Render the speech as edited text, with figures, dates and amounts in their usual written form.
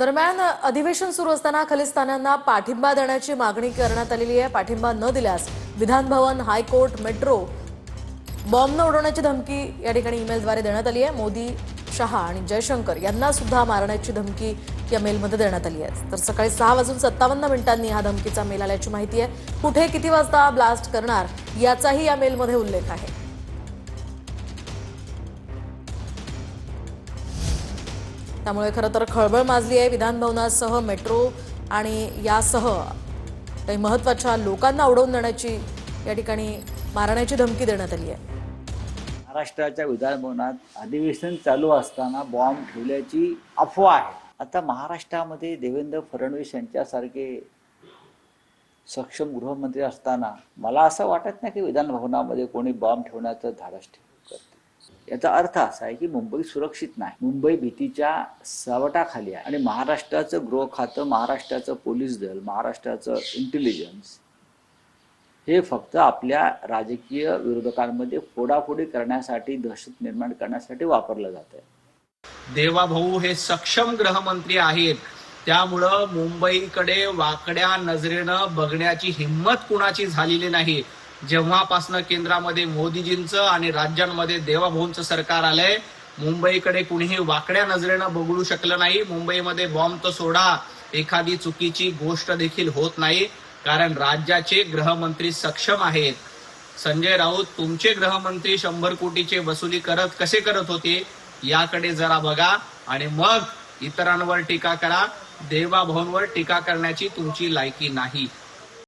दरम्यान अधिवेशन सुरू असताना खलिस्तान्यांना पाठिंबा देण्याची मागणी करण्यात आलेली आहे। पाठिंबा न दिल्यास Vidhan Bhavan, high court, metro bomb उडवण्याची धमकी या ठिकाणी ईमेलद्वारे देण्यात आली आहे। मोदी, शहा आणि जयशंकर यांना सुद्धा मारण्याची धमकी या मेलमध्ये देण्यात आली आहे। तर सकाळी 6:57 हा धमकीचा मेल आल्याची माहिती आहे। कुठे किती वाजता ब्लास्ट करणार याचाही या मेलमध्ये उल्लेख आहे। त्यामुळे खरं तर खळबळ माजली आहे। विधान भवनासह मेट्रो आणि यासह काही महत्त्वाच्या लोकांना उडवून देण्याची या ठिकाणी मारण्याची धमकी देण्यात आली आहे। महाराष्ट्राच्या विधान भवनात अधिवेशन चालू असताना बॉम्ब ठेवल्याची अफवा आहे। आता महाराष्ट्रामध्ये देवेंद्र फडणवीस यांच्यासारखे सक्षम गृहमंत्री असताना मला असं वाटत नाही की विधान भवनामध्ये कोणी बॉम्ब ठेवण्याचं धाडस करते। याचा अर्थ असा आहे की मुंबई सुरक्षित नाही, मुंबई भीतीच्या सावटाखाली आहे आणि महाराष्ट्राचं गृह खातं, महाराष्ट्राचं पोलीस दल, महाराष्ट्राचं इंटेलिजन्स हे फक्त आपल्या राजकीय विरोधकांमध्ये फोडाफोडी करण्यासाठी, दहशत निर्माण करण्यासाठी वापरलं जात आहे। देवाभाऊ हे सक्षम गृहमंत्री आहेत, त्यामुळं मुंबईकडे वाकड्या नजरेनं बघण्याची हिंमत कुणाची झालेली नाही। जेव्हापासनं केंद्रामध्ये मोदीजींचं आणि राज्यांमध्ये देवाभाऊंचं सरकार आलंय, मुंबईकडे कुणीही वाकड्या नजरेनं बघू शकलं नाही। मुंबईमध्ये बॉम्ब तर सोडा, एखादी चुकीची गोष्ट देखील होत नाही, कारण राज्याचे गृहमंत्री सक्षम आहेत। संजय राऊत तुमचे गृहमंत्री 100 कोटीचे वसुली कसे करत होते याकडे जरा बघा आणि मग इतरांवर टीका करा। देवाभाऊंवर टीका करण्याची तुमची लायकी नाही।